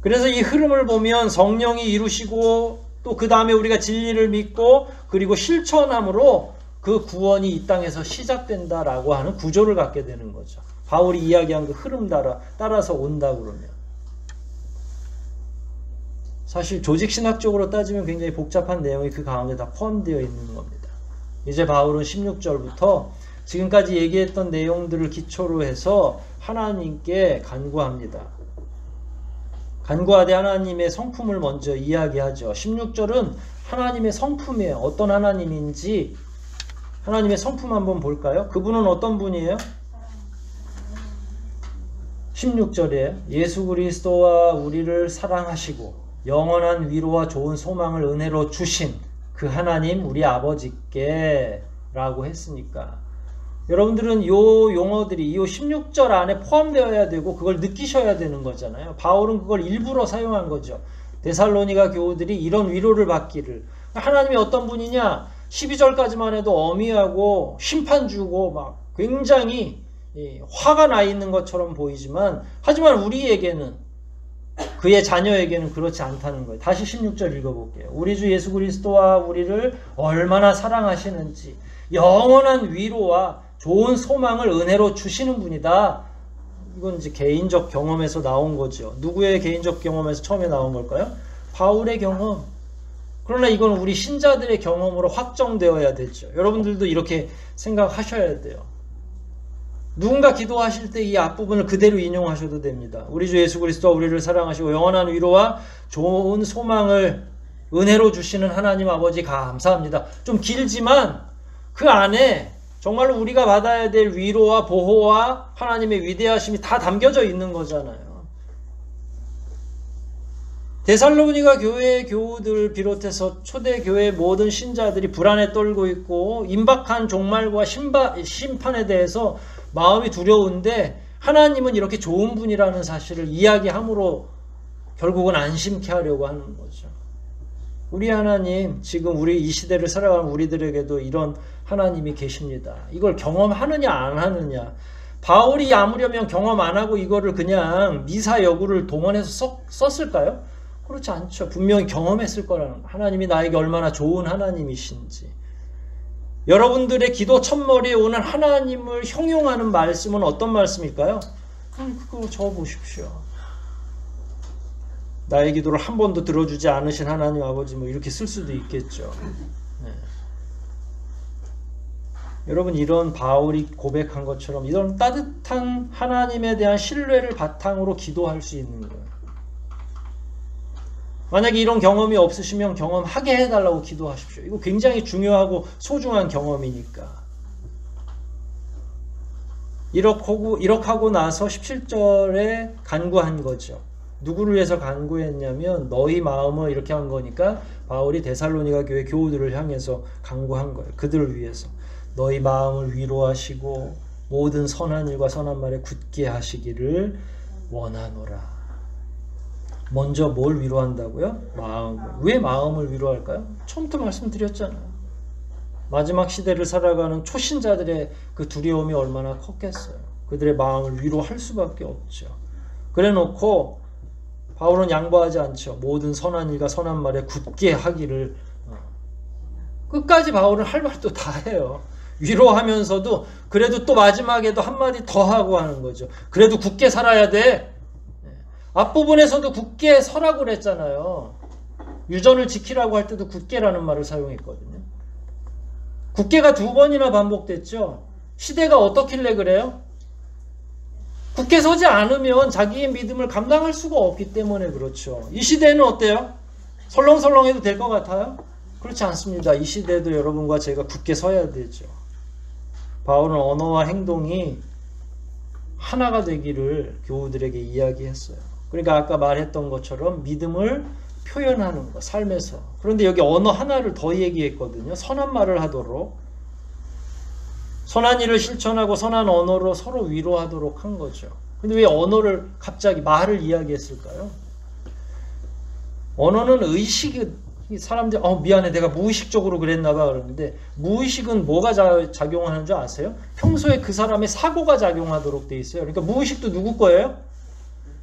그래서 이 흐름을 보면 성령이 이루시고 또 그 다음에 우리가 진리를 믿고 그리고 실천함으로 그 구원이 이 땅에서 시작된다라고 하는 구조를 갖게 되는 거죠. 바울이 이야기한 그 흐름 따라서 온다 그러면. 사실 조직신학적으로 따지면 굉장히 복잡한 내용이 그 가운데 다 포함되어 있는 겁니다. 이제 바울은 16절부터 지금까지 얘기했던 내용들을 기초로 해서 하나님께 간구합니다. 간구하되 하나님의 성품을 먼저 이야기하죠. 16절은 하나님의 성품이에요. 어떤 하나님인지 하나님의 성품 한번 볼까요? 그분은 어떤 분이에요? 16절에 예수 그리스도와 우리를 사랑하시고 영원한 위로와 좋은 소망을 은혜로 주신 그 하나님 우리 아버지께 라고 했으니까, 여러분들은 요 용어들이 요 16절 안에 포함되어야 되고 그걸 느끼셔야 되는 거잖아요. 바울은 그걸 일부러 사용한 거죠. 데살로니가 교우들이 이런 위로를 받기를. 하나님이 어떤 분이냐? 12절까지만 해도 어미하고 심판 주고 막 굉장히 화가 나 있는 것처럼 보이지만, 하지만 우리에게는, 그의 자녀에게는 그렇지 않다는 거예요. 다시 16절 읽어볼게요. 우리 주 예수 그리스도와 우리를 얼마나 사랑하시는지 영원한 위로와 좋은 소망을 은혜로 주시는 분이다. 이건 이제 개인적 경험에서 나온 거죠. 누구의 개인적 경험에서 처음에 나온 걸까요? 바울의 경험. 그러나 이건 우리 신자들의 경험으로 확정되어야 되죠. 여러분들도 이렇게 생각하셔야 돼요. 누군가 기도하실 때 이 앞부분을 그대로 인용하셔도 됩니다. 우리 주 예수 그리스도와 우리를 사랑하시고 영원한 위로와 좋은 소망을 은혜로 주시는 하나님 아버지 감사합니다. 좀 길지만 그 안에 정말로 우리가 받아야 될 위로와 보호와 하나님의 위대하심이 다 담겨져 있는 거잖아요. 데살로니가 교회의 교우들 비롯해서 초대교회의 모든 신자들이 불안에 떨고 있고 임박한 종말과 심판에 대해서 마음이 두려운데 하나님은 이렇게 좋은 분이라는 사실을 이야기함으로 결국은 안심케 하려고 하는 거죠. 우리 하나님, 지금 우리 이 시대를 살아가는 우리들에게도 이런 하나님이 계십니다. 이걸 경험하느냐 안 하느냐. 바울이 아무려면 경험 안 하고 이거를 그냥 미사 여구를 동원해서 썼을까요? 그렇지 않죠. 분명히 경험했을 거라는, 하나님이 나에게 얼마나 좋은 하나님이신지. 여러분들의 기도 첫머리에 오는 하나님을 형용하는 말씀은 어떤 말씀일까요? 그거 적어보십시오. 나의 기도를 한 번도 들어주지 않으신 하나님 아버지, 뭐 이렇게 쓸 수도 있겠죠. 네. 여러분, 이런 바울이 고백한 것처럼 이런 따뜻한 하나님에 대한 신뢰를 바탕으로 기도할 수 있는 거예요. 만약에 이런 경험이 없으시면 경험하게 해달라고 기도하십시오. 이거 굉장히 중요하고 소중한 경험이니까. 이렇게 하고 나서 17절에 간구한 거죠. 누구를 위해서 간구했냐면 너희 마음을 이렇게 한 거니까 바울이 데살로니가 교회 교우들을 향해서 간구한 거예요. 그들을 위해서. 너희 마음을 위로하시고 모든 선한 일과 선한 말에 굳게 하시기를 원하노라. 먼저 뭘 위로한다고요? 마음을. 왜 마음을 위로할까요? 처음부터 말씀드렸잖아요. 마지막 시대를 살아가는 초신자들의 그 두려움이 얼마나 컸겠어요. 그들의 마음을 위로할 수밖에 없죠. 그래 놓고 바울은 양보하지 않죠. 모든 선한 일과 선한 말에 굳게 하기를. 끝까지 바울은 할 말도 다 해요. 위로하면서도 그래도 또 마지막에도 한마디 더 하고 하는 거죠. 그래도 굳게 살아야 돼. 앞부분에서도 굳게 서라고 그랬잖아요. 유전을 지키라고 할 때도 굳게라는 말을 사용했거든요. 굳게가 2번이나 반복됐죠. 시대가 어떻길래 그래요? 굳게 서지 않으면 자기의 믿음을 감당할 수가 없기 때문에 그렇죠. 이 시대는 어때요? 설렁설렁해도 될 것 같아요? 그렇지 않습니다. 이 시대도 여러분과 제가 굳게 서야 되죠. 바울은 언어와 행동이 하나가 되기를 교우들에게 이야기했어요. 그러니까 아까 말했던 것처럼 믿음을 표현하는 것, 삶에서. 그런데 여기 언어 하나를 더 얘기했거든요. 선한 말을 하도록. 선한 일을 실천하고 선한 언어로 서로 위로하도록 한 거죠. 근데 왜 언어를 갑자기 말을 이야기했을까요? 언어는 의식이, 사람들이 미안해 내가 무의식적으로 그랬나 봐 그러는데, 무의식은 뭐가 작용하는 줄 아세요? 평소에 그 사람의 사고가 작용하도록 돼 있어요. 그러니까 무의식도 누구 거예요?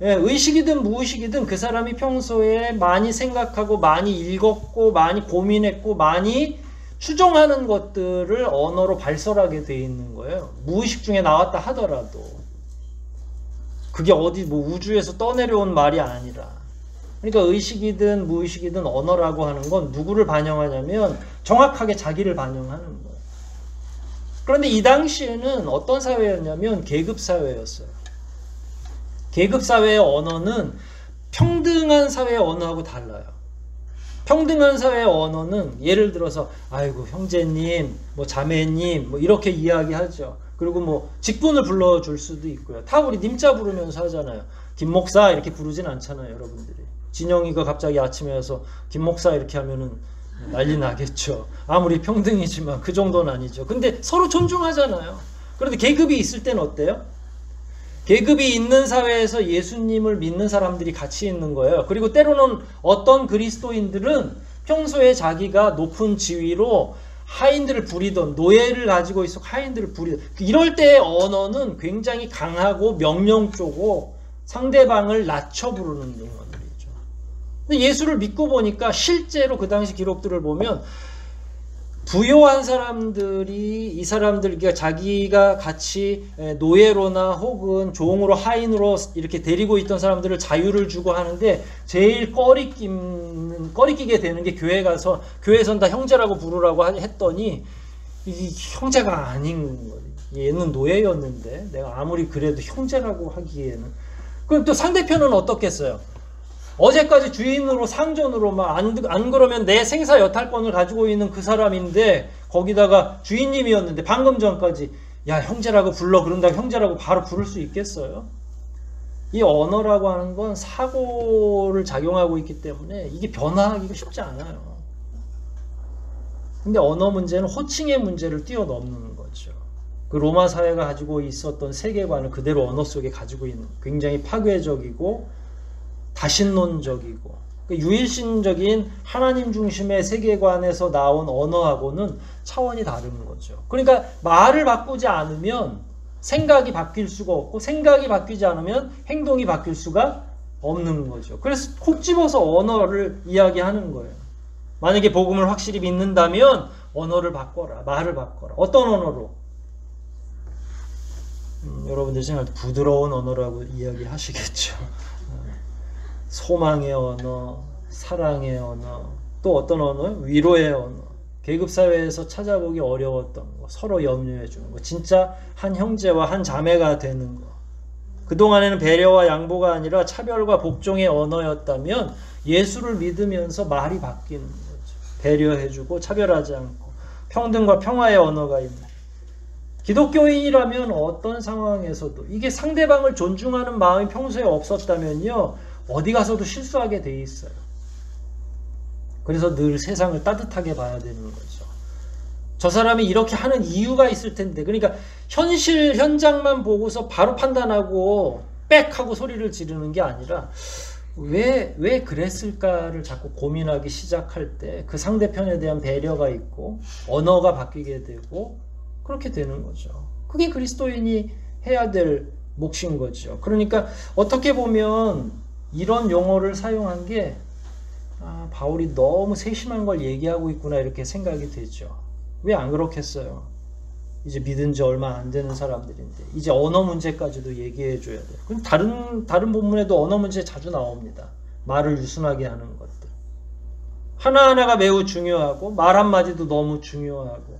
예, 의식이든 무의식이든 그 사람이 평소에 많이 생각하고 많이 읽었고 많이 고민했고 많이 추정하는 것들을 언어로 발설하게 돼 있는 거예요. 무의식 중에 나왔다 하더라도. 그게 어디 뭐 우주에서 떠내려온 말이 아니라. 그러니까 의식이든 무의식이든 언어라고 하는 건 누구를 반영하냐면 정확하게 자기를 반영하는 거예요. 그런데 이 당시에는 어떤 사회였냐면 계급사회였어요. 계급사회의 언어는 평등한 사회의 언어하고 달라요. 평등한 사회의 언어는 예를 들어서 아이고 형제님, 뭐 자매님 뭐 이렇게 이야기하죠. 그리고 뭐 직분을 불러줄 수도 있고요. 다 우리 님자 부르면서 하잖아요. 김 목사 이렇게 부르진 않잖아요, 여러분들이. 진영이가 갑자기 아침에 와서 김 목사 이렇게 하면은 난리 나겠죠. 아무리 평등이지만 그 정도는 아니죠. 근데 서로 존중하잖아요. 그런데 계급이 있을 때는 어때요? 계급이 있는 사회에서 예수님을 믿는 사람들이 같이 있는 거예요. 그리고 때로는 어떤 그리스도인들은 평소에 자기가 높은 지위로 하인들을 부리던, 노예를 가지고 있어 하인들을 부리던, 이럴 때의 언어는 굉장히 강하고 명령조고 상대방을 낮춰 부르는 용어들이죠. 근데 예수를 믿고 보니까 실제로 그 당시 기록들을 보면 부요한 사람들이 이 사람들, 그러니까 자기가 같이 노예로나 혹은 종으로 하인으로 이렇게 데리고 있던 사람들을 자유를 주고 하는데 제일 꺼리끼게 되는 게 교회 가서, 교회에선 다 형제라고 부르라고 했더니 이 형제가 아닌 거예요. 얘는 노예였는데 내가 아무리 그래도 형제라고 하기에는. 그럼 또 상대편은 어떻겠어요? 어제까지 주인으로 상전으로 막 안 그러면 내 생사 여탈권을 가지고 있는 그 사람인데 거기다가 주인님이었는데 방금 전까지 야 형제라고 불러 그런다고 형제라고 바로 부를 수 있겠어요? 이 언어라고 하는 건 사고를 작용하고 있기 때문에 이게 변화하기가 쉽지 않아요. 근데 언어 문제는 호칭의 문제를 뛰어넘는 거죠. 그 로마 사회가 가지고 있었던 세계관을 그대로 언어 속에 가지고 있는 굉장히 파괴적이고 다신론적이고 유일신적인 하나님 중심의 세계관에서 나온 언어하고는 차원이 다른 거죠. 그러니까 말을 바꾸지 않으면 생각이 바뀔 수가 없고 생각이 바뀌지 않으면 행동이 바뀔 수가 없는 거죠. 그래서 콕 집어서 언어를 이야기하는 거예요. 만약에 복음을 확실히 믿는다면 언어를 바꿔라. 말을 바꿔라. 어떤 언어로? 여러분들 생각할 때 부드러운 언어라고 이야기하시겠죠. 소망의 언어, 사랑의 언어, 또 어떤 언어? 위로의 언어. 계급사회에서 찾아보기 어려웠던 거, 서로 염려해 주는 거, 진짜 한 형제와 한 자매가 되는 거. 그동안에는 배려와 양보가 아니라 차별과 복종의 언어였다면 예수를 믿으면서 말이 바뀌는 거죠. 배려해주고 차별하지 않고 평등과 평화의 언어가 있는. 기독교인이라면 어떤 상황에서도 이게 상대방을 존중하는 마음이 평소에 없었다면요 어디 가서도 실수하게 돼 있어요. 그래서 늘 세상을 따뜻하게 봐야 되는 거죠. 저 사람이 이렇게 하는 이유가 있을 텐데, 그러니까 현실 현장만 보고서 바로 판단하고 빽 하고 소리를 지르는 게 아니라 왜 그랬을까를 자꾸 고민하기 시작할 때 그 상대편에 대한 배려가 있고 언어가 바뀌게 되고 그렇게 되는 거죠. 그게 그리스도인이 해야 될 몫인 거죠. 그러니까 어떻게 보면 이런 용어를 사용한 게 바울이 너무 세심한 걸 얘기하고 있구나 이렇게 생각이 되죠. 왜 안 그렇겠어요? 이제 믿은 지 얼마 안 되는 사람들인데 이제 언어 문제까지도 얘기해 줘야 돼요. 그럼 다른 본문에도 언어 문제 자주 나옵니다. 말을 유순하게 하는 것들. 하나하나가 매우 중요하고 말 한마디도 너무 중요하고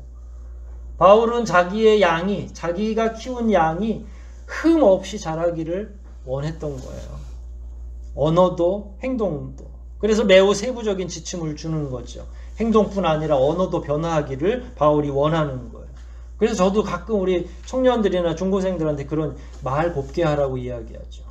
바울은 자기가 키운 양이 흠 없이 자라기를 원했던 거예요. 언어도 행동도. 그래서 매우 세부적인 지침을 주는 거죠. 행동뿐 아니라 언어도 변화하기를 바울이 원하는 거예요. 그래서 저도 가끔 우리 청년들이나 중고생들한테 그런 말 곱게 하라고 이야기하죠.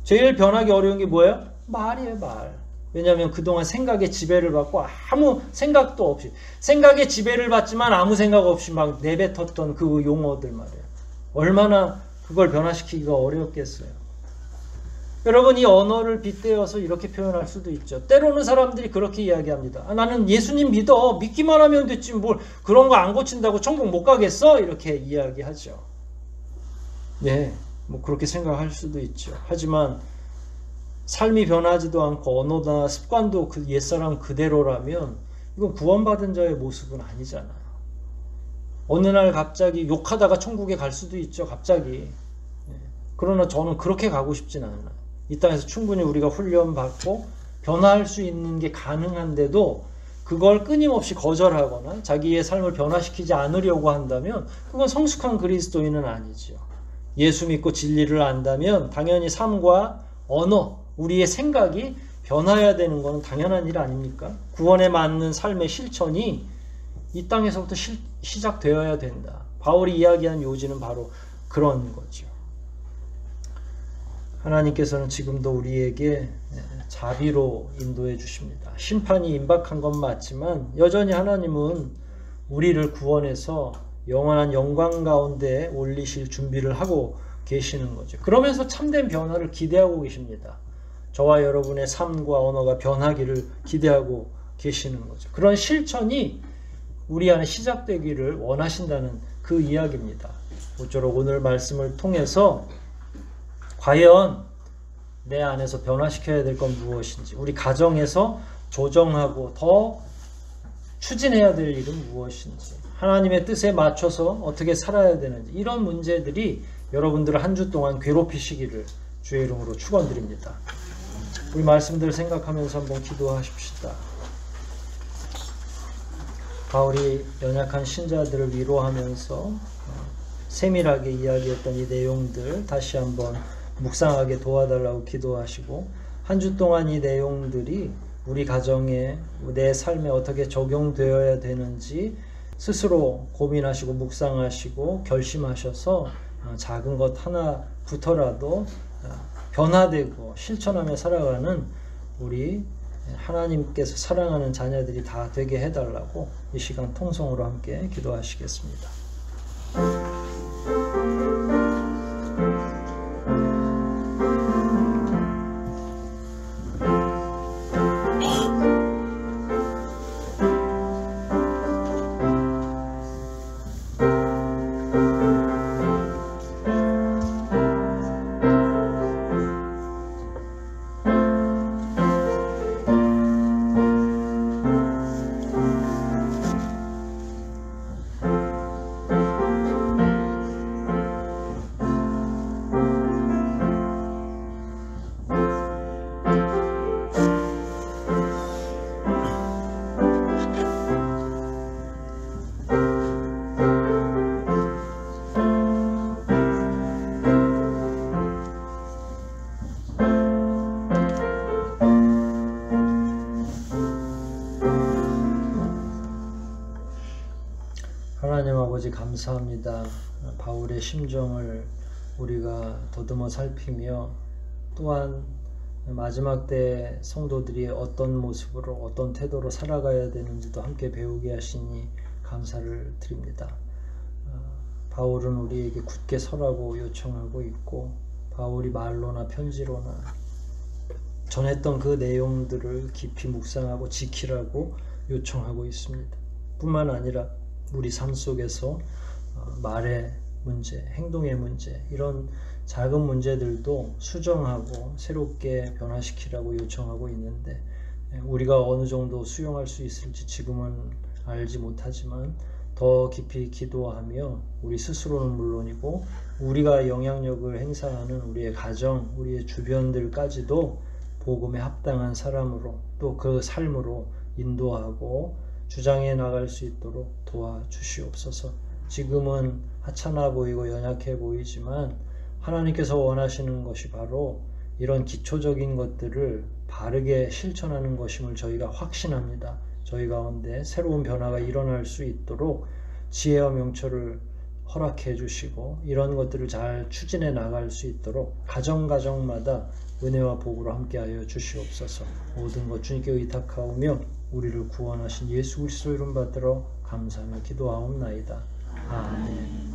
제일 변하기 어려운 게 뭐예요? 말이에요, 말. 왜냐하면 그동안 생각에 지배를 받고 아무 생각도 없이 생각에 지배를 받지만 아무 생각 없이 막 내뱉었던 그 용어들 말이에요. 얼마나 그걸 변화시키기가 어렵겠어요. 여러분 이 언어를 빗대어서 이렇게 표현할 수도 있죠. 때로는 사람들이 그렇게 이야기합니다. 나는 예수님 믿어. 믿기만 하면 됐지 뭘 그런 거 안 고친다고 천국 못 가겠어? 이렇게 이야기하죠. 네, 뭐 그렇게 생각할 수도 있죠. 하지만 삶이 변하지도 않고 언어나 습관도 그 옛사람 그대로라면 이건 구원받은 자의 모습은 아니잖아요. 어느 날 갑자기 욕하다가 천국에 갈 수도 있죠. 갑자기. 그러나 저는 그렇게 가고 싶진 않아요. 이 땅에서 충분히 우리가 훈련받고 변화할 수 있는 게 가능한데도 그걸 끊임없이 거절하거나 자기의 삶을 변화시키지 않으려고 한다면 그건 성숙한 그리스도인은 아니죠. 예수 믿고 진리를 안다면 당연히 삶과 언어, 우리의 생각이 변화해야 되는 건 당연한 일 아닙니까? 구원에 맞는 삶의 실천이 이 땅에서부터 시작되어야 된다. 바울이 이야기한 요지는 바로 그런 거죠. 하나님께서는 지금도 우리에게 자비로 인도해 주십니다. 심판이 임박한 건 맞지만 여전히 하나님은 우리를 구원해서 영원한 영광 가운데 올리실 준비를 하고 계시는 거죠. 그러면서 참된 변화를 기대하고 계십니다. 저와 여러분의 삶과 언어가 변하기를 기대하고 계시는 거죠. 그런 실천이 우리 안에 시작되기를 원하신다는 그 이야기입니다. 모쪼록 오늘 말씀을 통해서 과연 내 안에서 변화시켜야 될 건 무엇인지, 우리 가정에서 조정하고 더 추진해야 될 일은 무엇인지, 하나님의 뜻에 맞춰서 어떻게 살아야 되는지, 이런 문제들이 여러분들을 한 주 동안 괴롭히시기를 주의 이름으로 축원드립니다. 우리 말씀들 생각하면서 한번 기도하십시다. 바울이 연약한 신자들을 위로하면서 세밀하게 이야기했던 이 내용들 다시 한번 묵상하게 도와달라고 기도하시고, 한 주 동안 이 내용들이 우리 가정에, 내 삶에 어떻게 적용되어야 되는지 스스로 고민하시고 묵상하시고 결심하셔서 작은 것 하나부터라도 변화되고 실천하며 살아가는 우리 하나님께서 사랑하는 자녀들이 다 되게 해달라고 이 시간 통성으로 함께 기도하시겠습니다. 하나님 아버지 감사합니다. 바울의 심정을 우리가 더듬어 살피며 또한 마지막 때 성도들이 어떤 모습으로 어떤 태도로 살아가야 되는지도 함께 배우게 하시니 감사를 드립니다. 바울은 우리에게 굳게 서라고 요청하고 있고, 바울이 말로나 편지로나 전했던 그 내용들을 깊이 묵상하고 지키라고 요청하고 있습니다. 뿐만 아니라 우리 삶 속에서 말의 문제, 행동의 문제, 이런 작은 문제들도 수정하고 새롭게 변화시키라고 요청하고 있는데, 우리가 어느 정도 수용할 수 있을지 지금은 알지 못하지만 더 깊이 기도하며 우리 스스로는 물론이고 우리가 영향력을 행사하는 우리의 가정, 우리의 주변들까지도 복음에 합당한 사람으로 또 그 삶으로 인도하고 주장해 나갈 수 있도록 도와주시옵소서. 지금은 하찮아 보이고 연약해 보이지만 하나님께서 원하시는 것이 바로 이런 기초적인 것들을 바르게 실천하는 것임을 저희가 확신합니다. 저희 가운데 새로운 변화가 일어날 수 있도록 지혜와 명철을 허락해 주시고 이런 것들을 잘 추진해 나갈 수 있도록 가정마다 은혜와 복으로 함께하여 주시옵소서. 모든 것 주님께 의탁하오며 우리를 구원하신 예수 그리스도 이름 받들어 감사하며 기도하옵나이다. 아멘.